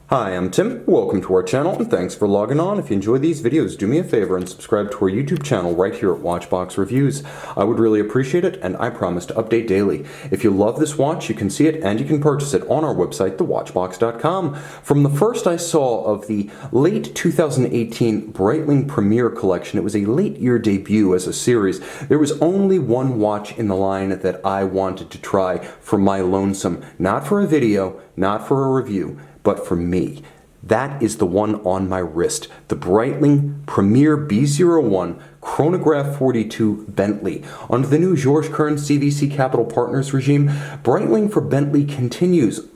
Hi, I'm Tim. Welcome to our channel and thanks for logging on. If you enjoy these videos, do me a favor and subscribe to our YouTube channel right here at Watchbox Reviews. I would really appreciate it and I promise to update daily. If you love this watch, you can see it and you can purchase it on our website, thewatchbox.com. From the first I saw of the late 2018 Breitling Premier collection, it was a late year debut as a series. There was only one watch in the line that I wanted to try for my lonesome. Not for a video, not for a review, but for me. That is the one on my wrist, the Breitling Premier B01 Chronograph 42 Bentley. Under the new Georges Kern CVC Capital Partners regime, Breitling for Bentley continues.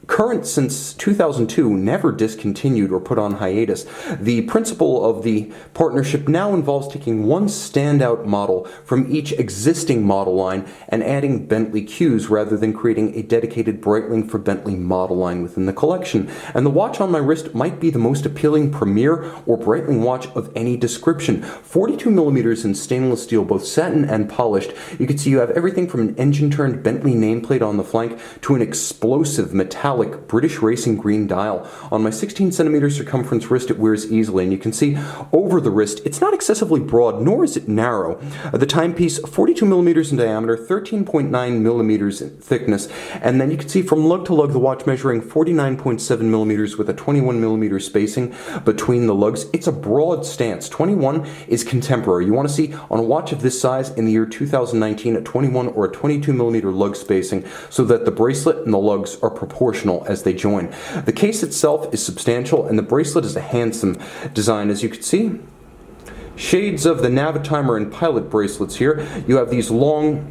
Current since 2002, never discontinued or put on hiatus. The principle of the partnership now involves taking one standout model from each existing model line and adding Bentley cues rather than creating a dedicated Breitling for Bentley model line within the collection. And the watch on my wrist might be the most appealing Premier or Breitling watch of any description. 42mm in stainless steel, both satin and polished. You can see you have everything from an engine-turned Bentley nameplate on the flank to an explosive metallic British racing green dial. On my 16cm circumference wrist, it wears easily, and you can see over the wrist, it's not excessively broad, nor is it narrow. The timepiece, 42mm in diameter, 13.9mm in thickness, and then you can see from lug to lug, the watch measuring 49.7mm with a 21mm spacing between the lugs. It's a broad stance. 21 is contemporary. You want to see on a watch of this size in the year 2019 a 21 or a 22mm lug spacing so that the bracelet and the lugs are proportional as they join. The case itself is substantial and the bracelet is a handsome design, as you can see. Shades of the Navitimer and Pilot bracelets here. You have these long,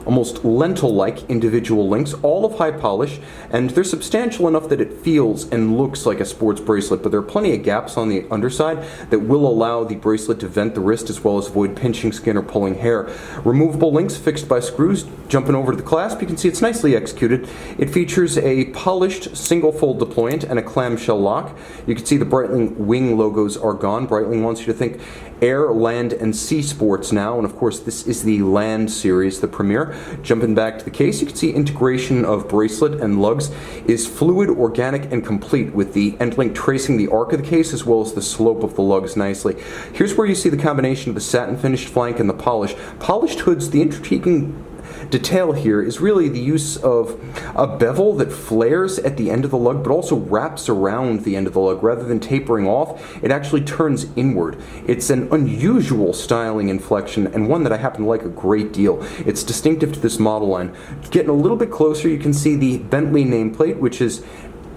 almost lentil-like individual links, all of high polish, and they're substantial enough that it feels and looks like a sports bracelet, but there are plenty of gaps on the underside that will allow the bracelet to vent the wrist as well as avoid pinching skin or pulling hair. Removable links fixed by screws. Jumping over to the clasp, you can see it's nicely executed. It features a polished single-fold deployant and a clamshell lock. You can see the Breitling wing logos are gone. Breitling wants you to think air, land, and sea sports now, and of course this is the Land series, the Premier. Jumping back to the case, you can see integration of bracelet and lugs is fluid, organic, and complete, with the end link tracing the arc of the case as well as the slope of the lugs nicely. Here's where you see the combination of the satin finished flank and the polish. Polished hoods, the intriguing detail here is really the use of a bevel that flares at the end of the lug but also wraps around the end of the lug. Rather than tapering off, it actually turns inward. It's an unusual styling inflection and one that I happen to like a great deal. It's distinctive to this model line. Getting a little bit closer, you can see the Bentley nameplate, which is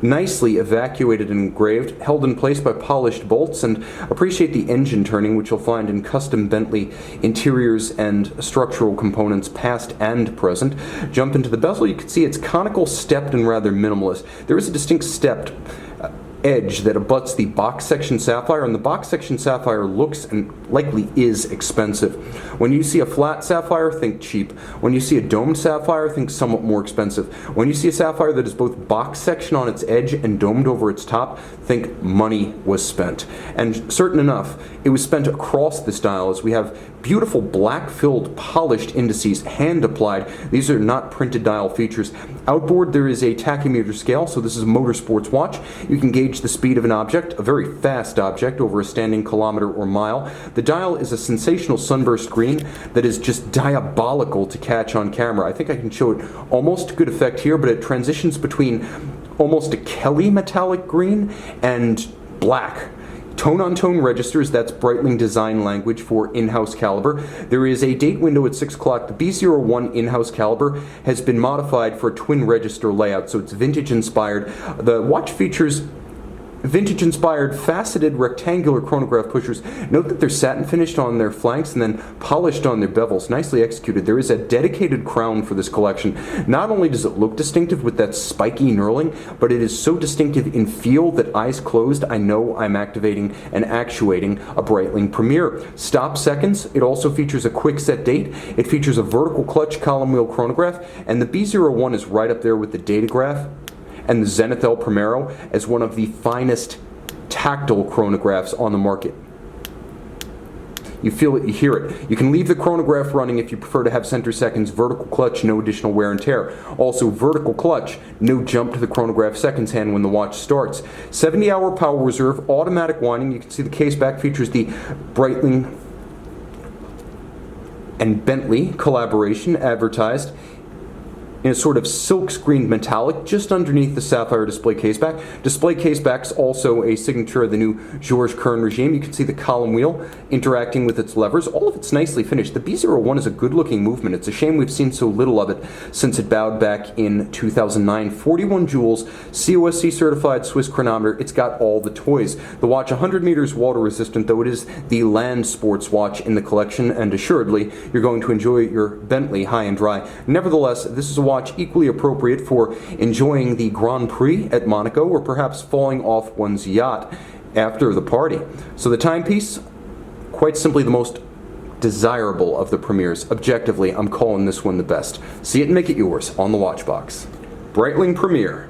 nicely evacuated and engraved, held in place by polished bolts, and appreciate the engine turning, which you'll find in custom Bentley interiors and structural components past and present. Jump into the bezel, you can see it's conical, stepped, and rather minimalist. There is a distinct stepped edge that abuts the box section sapphire, and the box section sapphire looks and likely is expensive. When you see a flat sapphire, think cheap. When you see a domed sapphire, think somewhat more expensive. When you see a sapphire that is both box section on its edge and domed over its top, think money was spent. And certain enough, it was spent across this dial, as we have beautiful black filled polished indices, hand applied. These are not printed dial features. Outboard there is a tachymeter scale, so this is a motorsports watch. You can gauge the speed of an object, a very fast object, over a standing kilometer or mile. The dial is a sensational sunburst green that is just diabolical to catch on camera. I think I can show it almost good effect here, but it transitions between almost a Kelly metallic green and black. Tone-on-tone registers, that's Breitling design language for in-house caliber. There is a date window at 6 o'clock. The B01 in-house caliber has been modified for a twin register layout, so it's vintage inspired. The watch features vintage-inspired faceted rectangular chronograph pushers. Note that they're satin finished on their flanks and then polished on their bevels. Nicely executed. There is a dedicated crown for this collection. Not only does it look distinctive with that spiky knurling, but it is so distinctive in feel that eyes closed, I know I'm activating and actuating a Breitling Premier. Stop seconds. It also features a quick set date. It features a vertical clutch column wheel chronograph, and the B01 is right up there with the datograph and the Zenith El Primero as one of the finest tactile chronographs on the market. You feel it, you hear it. You can leave the chronograph running if you prefer to have center seconds. Vertical clutch, no additional wear and tear. Also, vertical clutch, no jump to the chronograph seconds hand when the watch starts. 70-hour power reserve, automatic winding. You can see the case back features the Breitling and Bentley Collaboration advertised in a sort of silk-screened metallic just underneath the sapphire display caseback. Display caseback's also a signature of the new Georges Kern regime. You can see the column wheel interacting with its levers. All of it's nicely finished. The B01 is a good-looking movement. It's a shame we've seen so little of it since it bowed back in 2009. 41 jewels, COSC certified Swiss chronometer. It's got all the toys. The watch 100 meters water resistant, though it is the land sports watch in the collection, and assuredly you're going to enjoy your Bentley high and dry. Nevertheless, this is a watch equally appropriate for enjoying the Grand Prix at Monaco, or perhaps falling off one's yacht after the party. So the timepiece, quite simply the most desirable of the Premiers. Objectively, I'm calling this one the best. See it and make it yours on the Watchbox. Breitling Premier